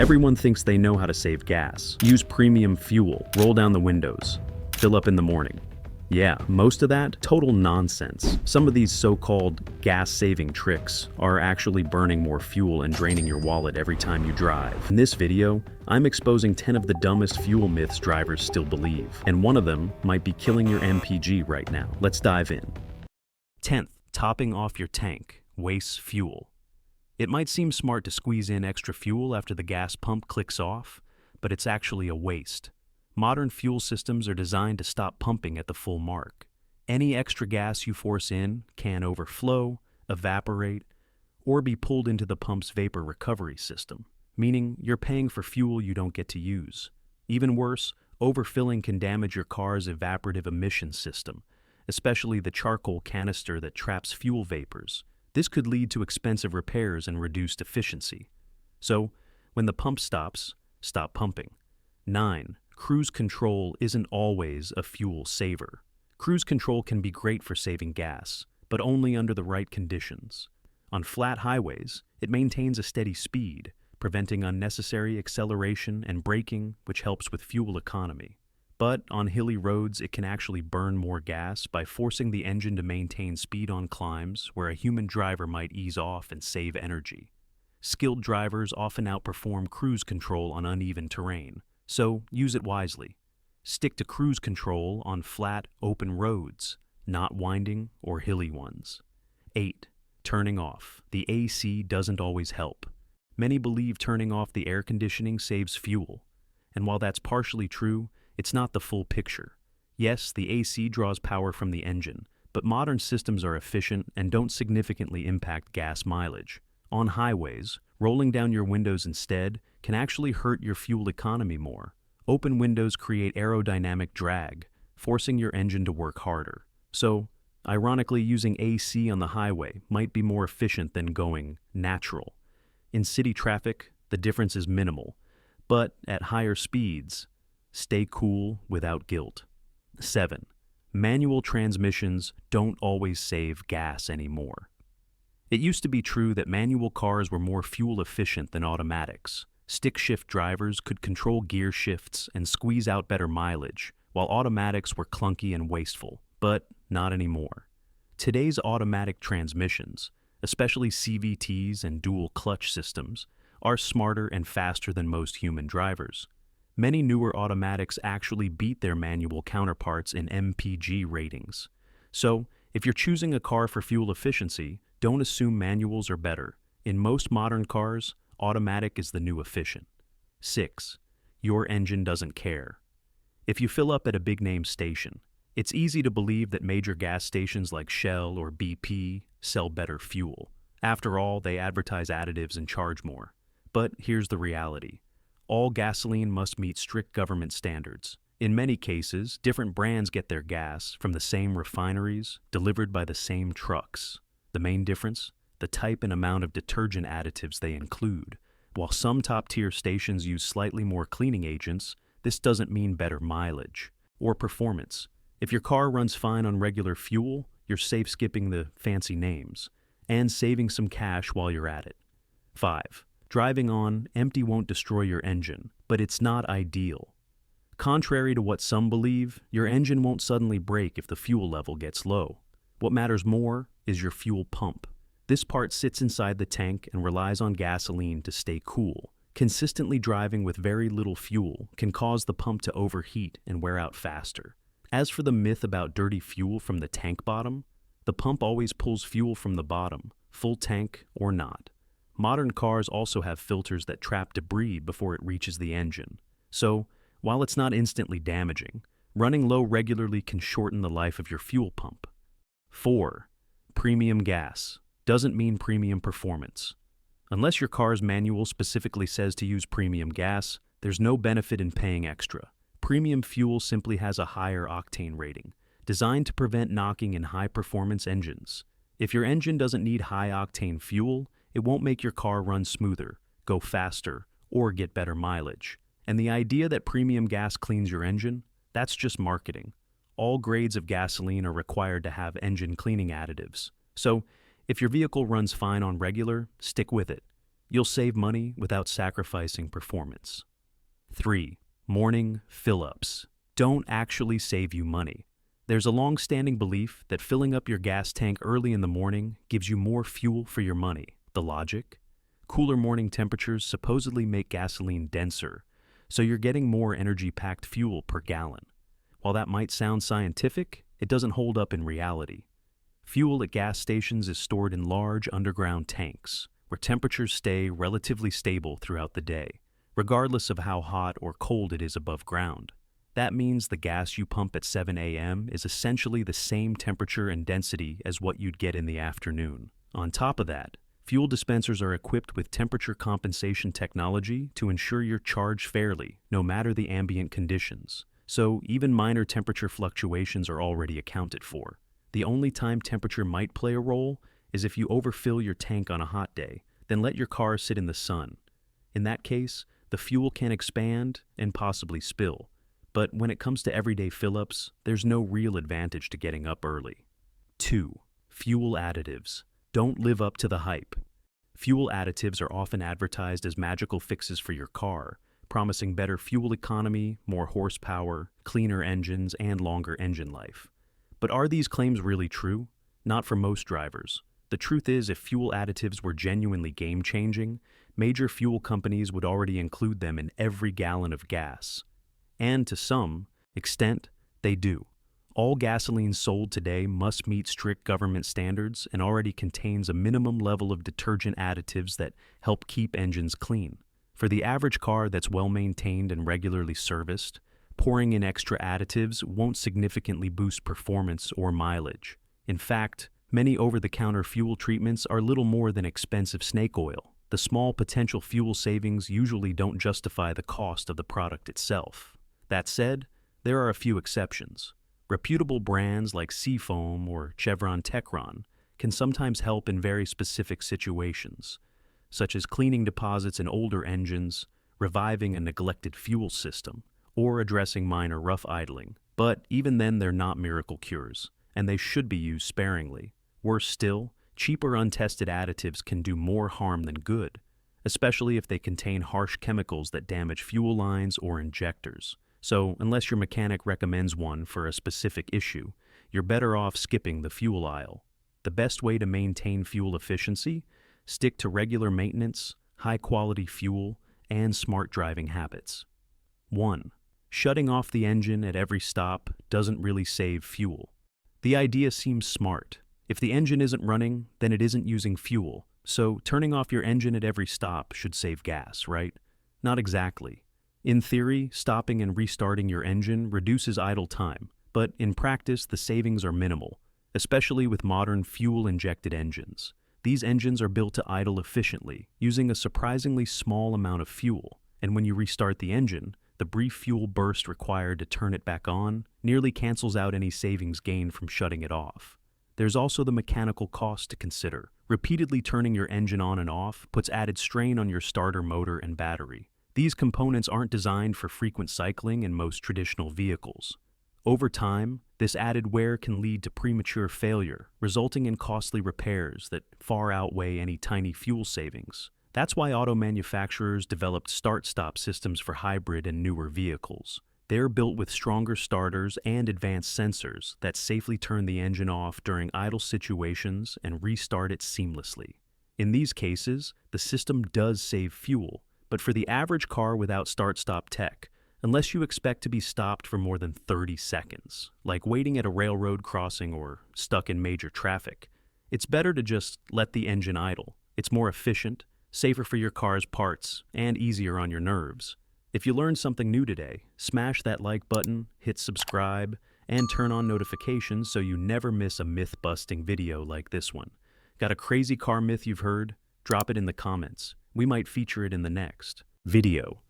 Everyone thinks they know how to save gas. Use premium fuel, roll down the windows, fill up in the morning. Yeah, most of that, total nonsense. Some of these so-called gas-saving tricks are actually burning more fuel and draining your wallet every time you drive. In this video, I'm exposing 10 of the dumbest fuel myths drivers still believe, and one of them might be killing your MPG right now. Let's dive in. 10th, topping off your tank wastes fuel. It might seem smart to squeeze in extra fuel after the gas pump clicks off, but it's actually a waste. Modern fuel systems are designed to stop pumping at the full mark. Any extra gas you force in can overflow, evaporate, or be pulled into the pump's vapor recovery system, meaning you're paying for fuel you don't get to use. Even worse, overfilling can damage your car's evaporative emission system, especially the charcoal canister that traps fuel vapors. This could lead to expensive repairs and reduced efficiency. So, when the pump stops, stop pumping. 9. Cruise control isn't always a fuel saver. Cruise control can be great for saving gas, but only under the right conditions. On flat highways, it maintains a steady speed, preventing unnecessary acceleration and braking, which helps with fuel economy. But on hilly roads, it can actually burn more gas by forcing the engine to maintain speed on climbs where a human driver might ease off and save energy. Skilled drivers often outperform cruise control on uneven terrain, so use it wisely. Stick to cruise control on flat, open roads, not winding or hilly ones. 8. Turning off. The AC doesn't always help. Many believe turning off the air conditioning saves fuel, and while that's partially true, it's not the full picture. Yes, the AC draws power from the engine, but modern systems are efficient and don't significantly impact gas mileage. On highways, rolling down your windows instead can actually hurt your fuel economy more. Open windows create aerodynamic drag, forcing your engine to work harder. So, ironically, using AC on the highway might be more efficient than going natural. In city traffic, the difference is minimal, but at higher speeds, stay cool without guilt. 7. Manual transmissions don't always save gas anymore. It used to be true that manual cars were more fuel efficient than automatics. Stick-shift drivers could control gear shifts and squeeze out better mileage, while automatics were clunky and wasteful, but not anymore. Today's automatic transmissions, especially CVTs and dual clutch systems, are smarter and faster than most human drivers. Many newer automatics actually beat their manual counterparts in MPG ratings. So, if you're choosing a car for fuel efficiency, don't assume manuals are better. In most modern cars, automatic is the new efficient. 6. Your engine doesn't care. If you fill up at a big-name station, it's easy to believe that major gas stations like Shell or BP sell better fuel. After all, they advertise additives and charge more. But here's the reality. All gasoline must meet strict government standards. In many cases, different brands get their gas from the same refineries, delivered by the same trucks. The main difference? The type and amount of detergent additives they include. While some top-tier stations use slightly more cleaning agents, this doesn't mean better mileage or performance. If your car runs fine on regular fuel, you're safe skipping the fancy names and saving some cash while you're at it. 5. Driving on empty won't destroy your engine, but it's not ideal. Contrary to what some believe, your engine won't suddenly break if the fuel level gets low. What matters more is your fuel pump. This part sits inside the tank and relies on gasoline to stay cool. Consistently driving with very little fuel can cause the pump to overheat and wear out faster. As for the myth about dirty fuel from the tank bottom, the pump always pulls fuel from the bottom, full tank or not. Modern cars also have filters that trap debris before it reaches the engine. So, while it's not instantly damaging, running low regularly can shorten the life of your fuel pump. 4. Premium gas doesn't mean premium performance. Unless your car's manual specifically says to use premium gas, there's no benefit in paying extra. Premium fuel simply has a higher octane rating, designed to prevent knocking in high-performance engines. If your engine doesn't need high-octane fuel, it won't make your car run smoother, go faster, or get better mileage. And the idea that premium gas cleans your engine, that's just marketing. All grades of gasoline are required to have engine cleaning additives. So, if your vehicle runs fine on regular, stick with it. You'll save money without sacrificing performance. 3. Morning fill-ups don't actually save you money. There's a long-standing belief that filling up your gas tank early in the morning gives you more fuel for your money. The logic? Cooler morning temperatures supposedly make gasoline denser, so you're getting more energy-packed fuel per gallon. While that might sound scientific, it doesn't hold up in reality. Fuel at gas stations is stored in large underground tanks, where temperatures stay relatively stable throughout the day, regardless of how hot or cold it is above ground. That means the gas you pump at 7 a.m. is essentially the same temperature and density as what you'd get in the afternoon. On top of that, fuel dispensers are equipped with temperature compensation technology to ensure you're charged fairly, no matter the ambient conditions. So even minor temperature fluctuations are already accounted for. The only time temperature might play a role is if you overfill your tank on a hot day, then let your car sit in the sun. In that case, the fuel can expand and possibly spill. But when it comes to everyday fill-ups, there's no real advantage to getting up early. 2. Fuel additives don't live up to the hype. Fuel additives are often advertised as magical fixes for your car, promising better fuel economy, more horsepower, cleaner engines, and longer engine life. But are these claims really true? Not for most drivers. The truth is, if fuel additives were genuinely game-changing, major fuel companies would already include them in every gallon of gas. And to some extent, they do. All gasoline sold today must meet strict government standards and already contains a minimum level of detergent additives that help keep engines clean. For the average car that's well-maintained and regularly serviced, pouring in extra additives won't significantly boost performance or mileage. In fact, many over-the-counter fuel treatments are little more than expensive snake oil. The small potential fuel savings usually don't justify the cost of the product itself. That said, there are a few exceptions. Reputable brands like Seafoam or Chevron Techron can sometimes help in very specific situations, such as cleaning deposits in older engines, reviving a neglected fuel system, or addressing minor rough idling. But even then, they're not miracle cures, and they should be used sparingly. Worse still, cheaper untested additives can do more harm than good, especially if they contain harsh chemicals that damage fuel lines or injectors. So, unless your mechanic recommends one for a specific issue, you're better off skipping the fuel aisle. The best way to maintain fuel efficiency? Stick to regular maintenance, high-quality fuel, and smart driving habits. 1. Shutting off the engine at every stop doesn't really save fuel. The idea seems smart. If the engine isn't running, then it isn't using fuel, so turning off your engine at every stop should save gas, right? Not exactly. In theory, stopping and restarting your engine reduces idle time, but in practice the savings are minimal, especially with modern fuel-injected engines. These engines are built to idle efficiently, using a surprisingly small amount of fuel, and when you restart the engine, the brief fuel burst required to turn it back on nearly cancels out any savings gained from shutting it off. There's also the mechanical cost to consider. Repeatedly turning your engine on and off puts added strain on your starter motor and battery. These components aren't designed for frequent cycling in most traditional vehicles. Over time, this added wear can lead to premature failure, resulting in costly repairs that far outweigh any tiny fuel savings. That's why auto manufacturers developed start-stop systems for hybrid and newer vehicles. They're built with stronger starters and advanced sensors that safely turn the engine off during idle situations and restart it seamlessly. In these cases, the system does save fuel, but for the average car without start-stop tech, unless you expect to be stopped for more than 30 seconds, like waiting at a railroad crossing or stuck in major traffic, it's better to just let the engine idle. It's more efficient, safer for your car's parts, and easier on your nerves. If you learned something new today, smash that like button, hit subscribe, and turn on notifications so you never miss a myth-busting video like this one. Got a crazy car myth you've heard? Drop it in the comments. We might feature it in the next video.